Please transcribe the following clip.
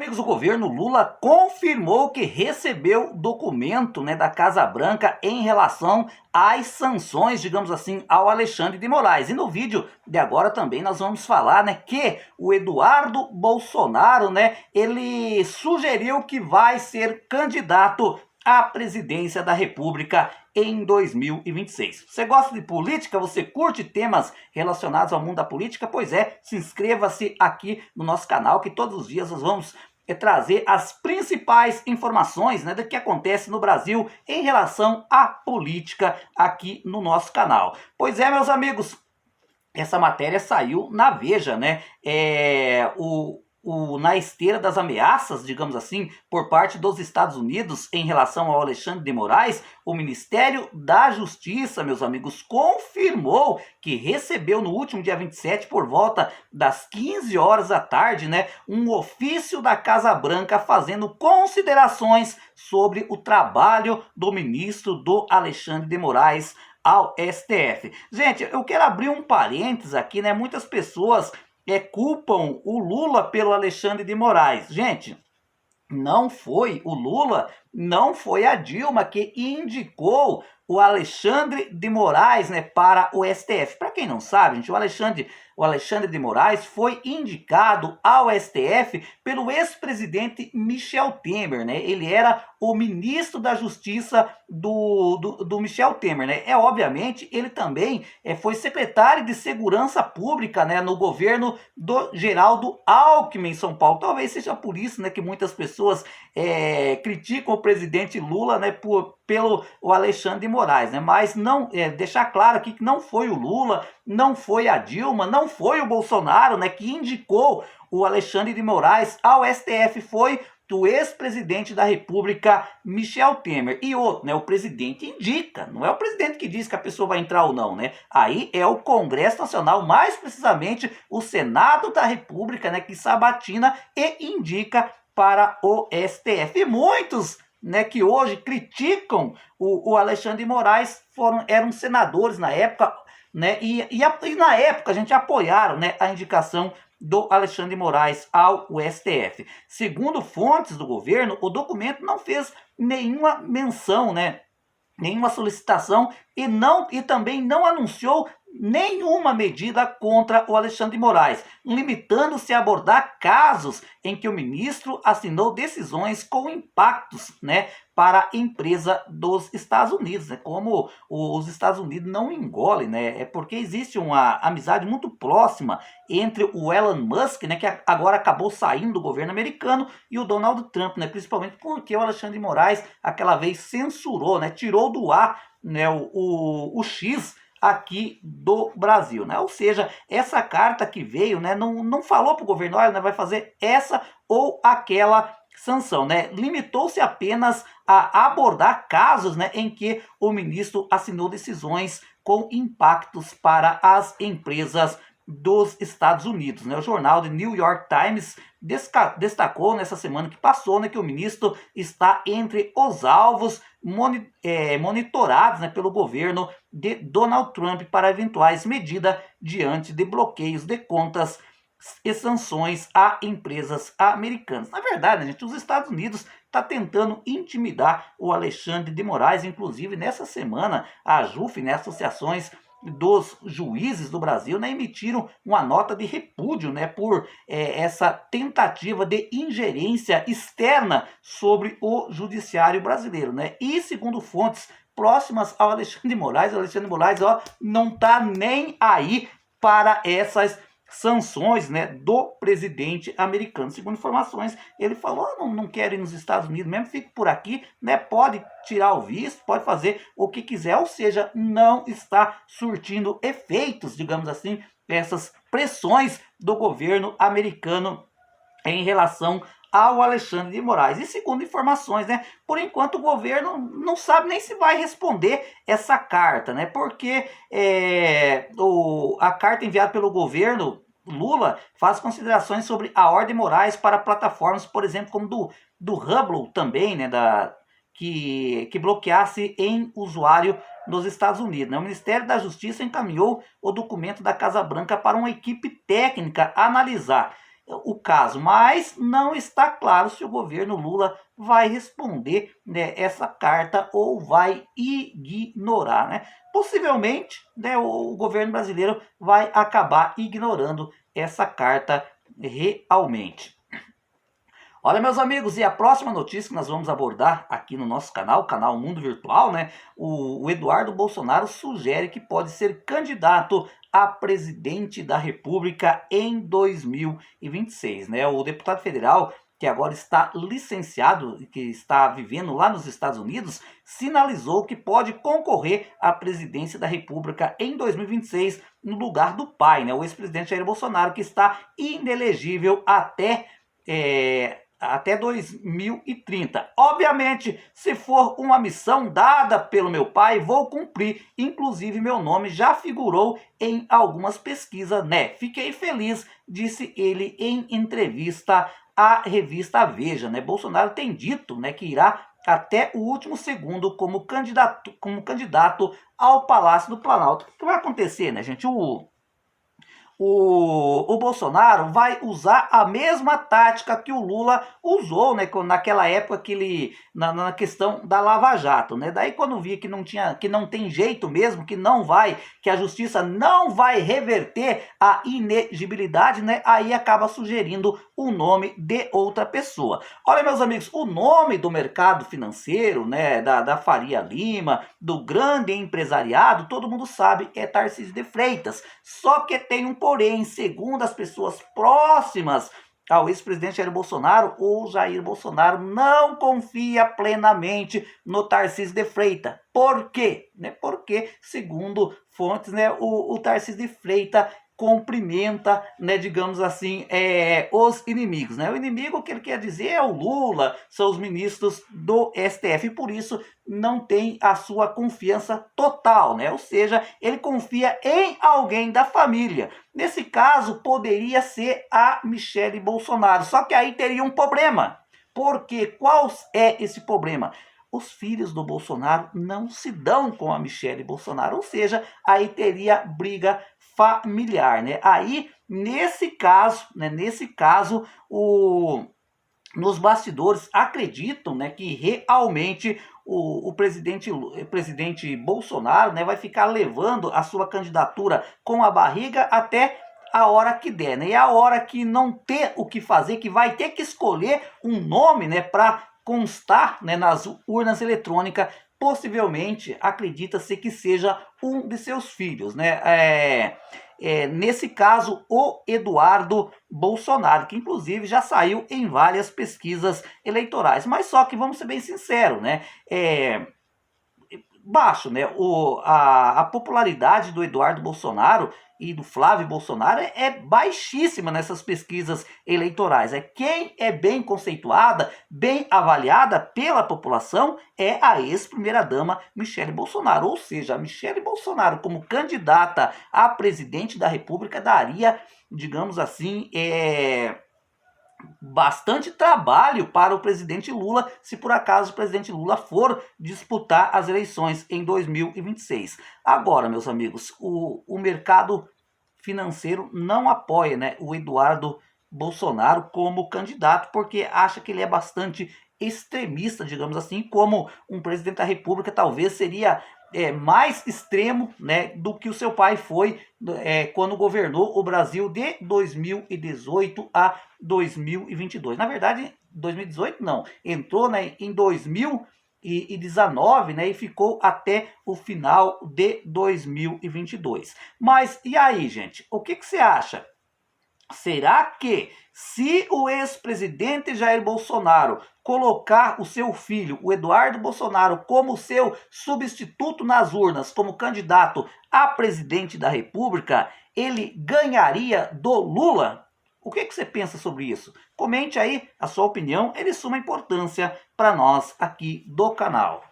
amigos, o governo Lula confirmou que recebeu documento, da Casa Branca em relação às sanções, digamos assim, ao Alexandre de Moraes. E no vídeo de agora também nós vamos falar, que o Eduardo Bolsonaro, ele sugeriu que vai ser candidato à presidência da República em 2026. Você gosta de política? Você curte temas relacionados ao mundo da política? Pois é, se inscreva-se aqui no nosso canal, que todos os dias nós vamos trazer as principais informações do que acontece no Brasil em relação à política aqui no nosso canal. Pois é, meus amigos, essa matéria saiu na Veja, na esteira das ameaças, digamos assim, por parte dos Estados Unidos em relação ao Alexandre de Moraes, o Ministério da Justiça, meus amigos, confirmou que recebeu no último dia 27, por volta das 15 horas da tarde, um ofício da Casa Branca fazendo considerações sobre o trabalho do ministro do Alexandre de Moraes ao STF. Gente, eu quero abrir um parênteses aqui, muitas pessoas culpam o Lula pelo Alexandre de Moraes. Gente, não foi o Lula, não foi a Dilma que indicou o Alexandre de Moraes para o STF. Para quem não sabe, gente, o Alexandre de Moraes foi indicado ao STF pelo ex-presidente Michel Temer. Ele era o ministro da Justiça do Michel Temer. Obviamente, ele também foi secretário de Segurança Pública no governo do Geraldo Alckmin em São Paulo. Talvez seja por isso que muitas pessoas criticam o presidente Lula pelo o Alexandre de Moraes, mas não deixar claro aqui que não foi o Lula, não foi a Dilma, não foi o Bolsonaro que indicou o Alexandre de Moraes ao STF, foi do ex-presidente da República, Michel Temer. E outro, o presidente indica, não é o presidente que diz que a pessoa vai entrar ou não, Aí é o Congresso Nacional, mais precisamente o Senado da República, que sabatina e indica para o STF. E muitos que hoje criticam o Alexandre de Moraes eram senadores na época, e na época a gente apoiaram a indicação do Alexandre de Moraes ao STF. Segundo fontes do governo, o documento não fez nenhuma menção, nenhuma solicitação e também não anunciou nenhuma medida contra o Alexandre de Moraes, limitando-se a abordar casos em que o ministro assinou decisões com impactos, para a empresa dos Estados Unidos, como os Estados Unidos não engolem, é porque existe uma amizade muito próxima entre o Elon Musk, que agora acabou saindo do governo americano, e o Donald Trump, principalmente porque o Alexandre de Moraes aquela vez censurou, tirou do ar, o X aqui do Brasil, Ou seja, essa carta que veio, não falou para o governo, olha, vai fazer essa ou aquela sanção, limitou-se apenas a abordar casos, em que o ministro assinou decisões com impactos para as empresas dos Estados Unidos, O jornal The New York Times destacou nessa semana que passou, que o ministro está entre os alvos monitorados pelo governo de Donald Trump para eventuais medidas diante de bloqueios de contas e sanções a empresas americanas. Na verdade, gente, os Estados Unidos está tentando intimidar o Alexandre de Moraes. Inclusive, nessa semana, a AJUF, associações dos juízes do Brasil, emitiram uma nota de repúdio por essa tentativa de ingerência externa sobre o judiciário brasileiro. E segundo fontes próximas ao Alexandre de Moraes, o Alexandre de Moraes não está nem aí para essas sanções do presidente americano. Segundo informações, ele falou, não quero ir nos Estados Unidos mesmo, fico por aqui, pode tirar o visto, pode fazer o que quiser, ou seja, não está surtindo efeitos, digamos assim, essas pressões do governo americano em relação ao Alexandre de Moraes. E segundo informações, por enquanto o governo não sabe nem se vai responder essa carta, porque a carta enviada pelo governo Lula faz considerações sobre a ordem morais para plataformas, por exemplo, como do Hubble também, que bloqueasse em usuário nos Estados Unidos. O Ministério da Justiça encaminhou o documento da Casa Branca para uma equipe técnica analisar. o caso, mas não está claro se o governo Lula vai responder, né, essa carta ou vai ignorar, né? Possivelmente, né, o governo brasileiro vai acabar ignorando essa carta realmente. Olha, meus amigos, e a próxima notícia que nós vamos abordar aqui no nosso canal, canal Mundo Virtual, né? O Eduardo Bolsonaro sugere que pode ser candidato a presidente da República em 2026, né? O deputado federal, que agora está licenciado, que está vivendo lá nos Estados Unidos, sinalizou que pode concorrer à presidência da República em 2026 no lugar do pai, né? O ex-presidente Jair Bolsonaro, que está inelegível até 2030. Obviamente, se for uma missão dada pelo meu pai, vou cumprir. Inclusive, meu nome já figurou em algumas pesquisas, né? Fiquei feliz, disse ele em entrevista à revista Veja, né? Bolsonaro tem dito, né, que irá até o último segundo como candidato ao Palácio do Planalto. O que vai acontecer, né, gente? O Bolsonaro vai usar a mesma tática que o Lula usou, né, naquela época que ele, na questão da Lava Jato, né? Daí quando via que não tem jeito mesmo, que a justiça não vai reverter a inegibilidade, né? Aí acaba sugerindo o nome de outra pessoa. Olha, meus amigos, o nome do mercado financeiro, né, da Faria Lima, do grande empresariado, todo mundo sabe, é Tarcísio de Freitas. Só que tem um porém, segundo as pessoas próximas ao ex-presidente Jair Bolsonaro, o Jair Bolsonaro não confia plenamente no Tarcísio de Freitas. Por quê? Porque, segundo fontes, né, o Tarcísio de Freitas cumprimenta, né, digamos assim, os inimigos, né? O inimigo que ele quer dizer é o Lula, são os ministros do STF, e por isso não tem a sua confiança total, né? Ou seja, ele confia em alguém da família. Nesse caso, poderia ser a Michele Bolsonaro, só que aí teria um problema. Porque qual é esse problema? Os filhos do Bolsonaro não se dão com a Michele Bolsonaro, ou seja, aí teria briga familiar, né? Aí, nesse caso, nos bastidores acreditam, né, que realmente o presidente Bolsonaro, né, vai ficar levando a sua candidatura com a barriga até a hora que der, né? E a hora que não ter o que fazer, que vai ter que escolher um nome, né, para constar, né, nas urnas eletrônicas, possivelmente acredita-se que seja um de seus filhos, né? Nesse caso, o Eduardo Bolsonaro, que inclusive já saiu em várias pesquisas eleitorais. Mas só que, vamos ser bem sinceros, né? Baixo, né? A popularidade do Eduardo Bolsonaro e do Flávio Bolsonaro é baixíssima nessas pesquisas eleitorais. Quem é bem conceituada, bem avaliada pela população é a ex-primeira-dama Michele Bolsonaro. Ou seja, a Michele Bolsonaro, como candidata a presidente da República, daria, digamos assim, bastante trabalho para o presidente Lula, se por acaso o presidente Lula for disputar as eleições em 2026. Agora, meus amigos, o mercado financeiro não apoia, né, o Eduardo Bolsonaro como candidato, porque acha que ele é bastante extremista, digamos assim, como um presidente da República talvez seria mais extremo, né, do que o seu pai foi quando governou o Brasil de 2018 a 2022. Na verdade, 2018 não, entrou, né, em 2019, né, e ficou até o final de 2022. Mas e aí, gente? O que você acha? Será que, se o ex-presidente Jair Bolsonaro colocar o seu filho, o Eduardo Bolsonaro, como seu substituto nas urnas, como candidato a presidente da República, ele ganharia do Lula? O que você pensa sobre isso? Comente aí a sua opinião, é de suma importância para nós aqui do canal.